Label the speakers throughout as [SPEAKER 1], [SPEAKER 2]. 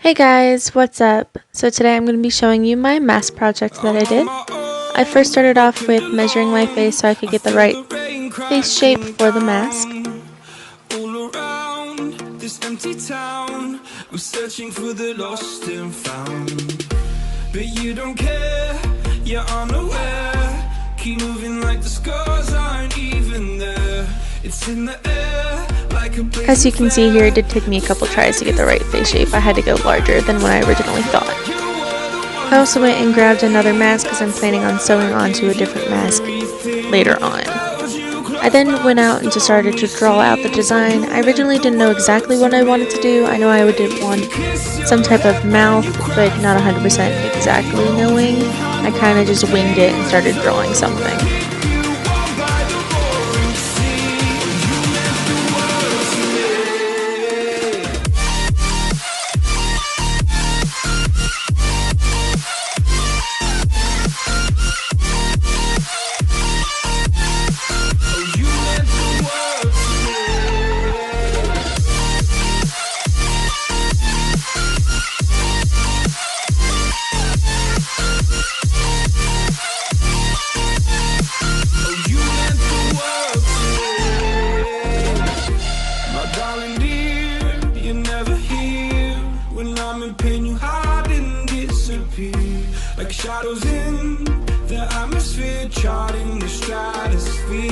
[SPEAKER 1] Hey guys, what's up? So today I'm going to be showing you my mask project that I did. I first started off with measuring my face so I could get the right face shape for the mask.
[SPEAKER 2] All around this empty town, we're searching for the lost and found. But you don't care, you're unaware. Keep moving like the scars aren't even there. It's in the air like a
[SPEAKER 1] As you can see here, it did take me a couple tries to get the right face shape. I had to go larger than what I originally thought. I also went and grabbed another mask because I'm planning on sewing onto a different mask later on. I then went out and just started to draw out the design. I originally didn't know exactly what I wanted to do. I know I did want some type of mouth, but not 100% exactly knowing. I kind of just winged it and started drawing something.
[SPEAKER 2] Like shadows in the atmosphere, charting the stratosphere.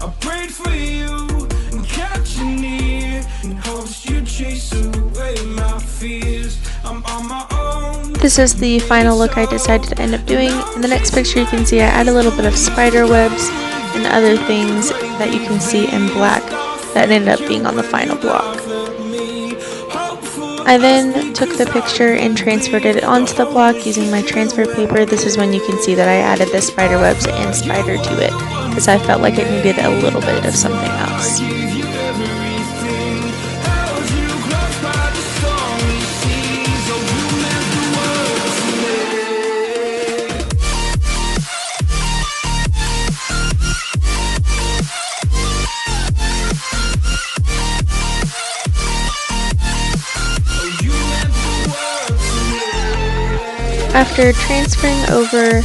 [SPEAKER 2] I prayed for you and kept you near in hopes you'd chase away my fears. I'm on my own.
[SPEAKER 1] This is the final look I decided to end up doing. In the next picture you can see I add a little bit of spider webs and other things that you can see in black that ended up being on the final block. I then took the picture and transferred it onto the block using my transfer paper. This is when you can see that I added the spider webs and spider to it because I felt like it needed a little bit of something else. After transferring over,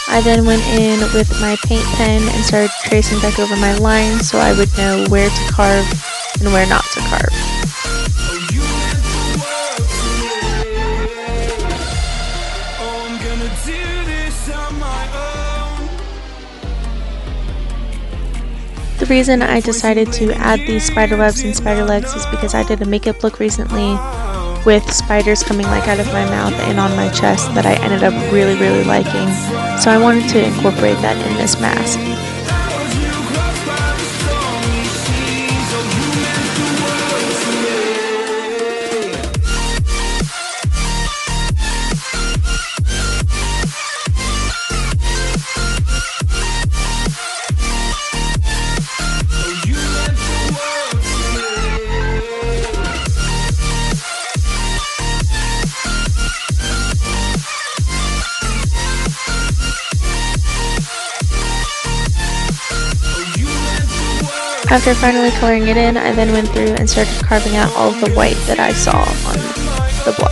[SPEAKER 1] I then went in with my paint pen and started tracing back over my lines so I would know where to carve and where not to carve. The reason I decided to add these spider webs and spider legs is because I did a makeup look recently with spiders coming like out of my mouth and on my chest that I ended up really liking, so I wanted to incorporate that in this mask. After finally coloring it in, I then went through and started carving out all of the white that I saw on the block.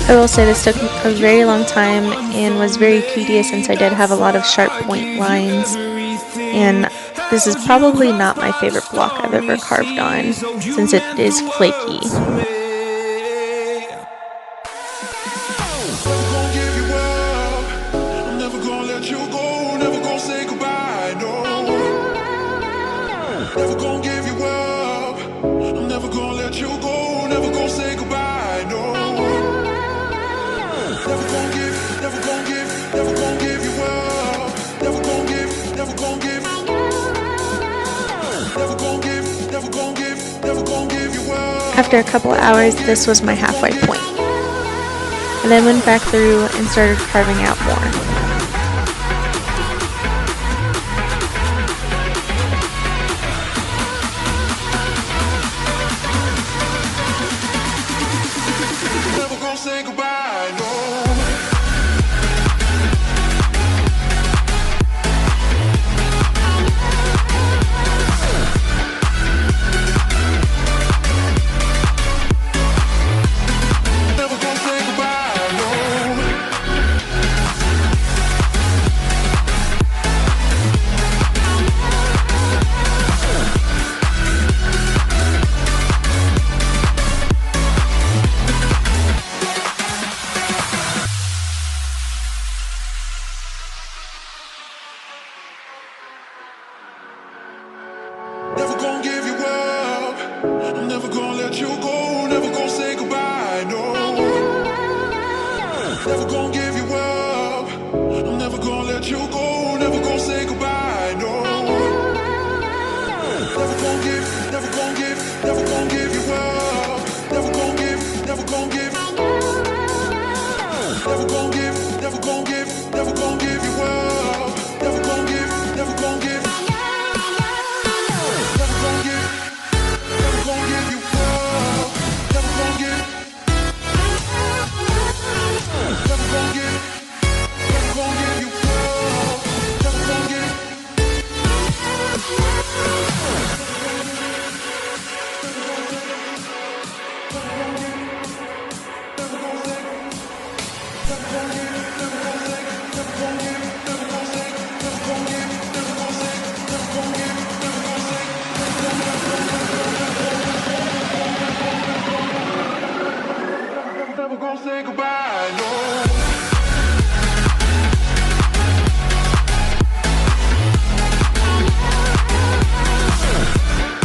[SPEAKER 1] I will say this took a very long time and was very tedious since I did have a lot of sharp point lines, and this is probably not my favorite block I've ever carved on since it is flaky. After a couple hours, this was my halfway point. I then went back through and started carving out more.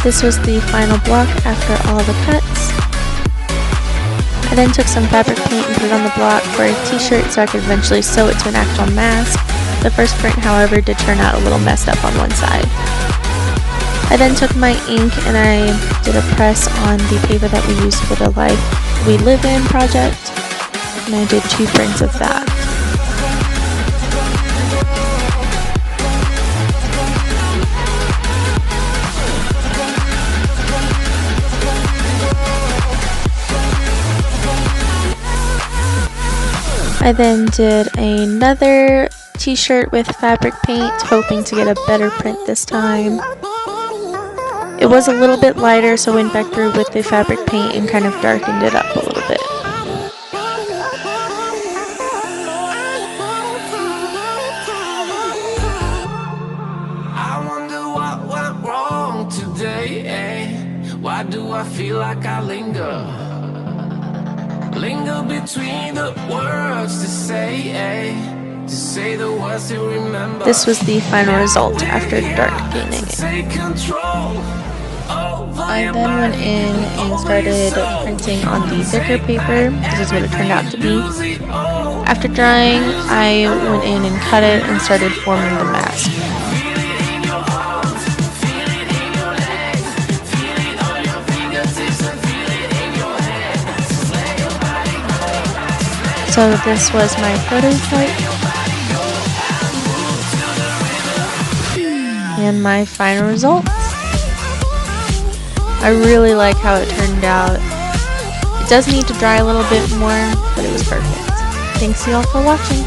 [SPEAKER 1] This was the final block after all the cuts. I then took some fabric paint and put it on the block for a t-shirt so I could eventually sew it to an actual mask. The first print, however, did turn out a little messed up on one side. I then took my ink and I did a press on the paper that we used for the Life We Live In project, and I did 2 prints of that. I then did another t-shirt with fabric paint, hoping to get a better print this time. It was a little bit lighter, so I went back through with the fabric paint and kind of darkened it up a little bit.
[SPEAKER 2] I wonder what went wrong today, eh? Why do I feel like I linger between the words to say, eh? To say the words to remember.
[SPEAKER 1] This was the final result after darkening it. I then went in and started printing on the thicker paper. This is what it turned out to be. After drying, I went in and cut it and started forming the mask. So this was my prototype and my final results. I really like how it turned out. It does need to dry a little bit more, but it was perfect. Thanks y'all for watching.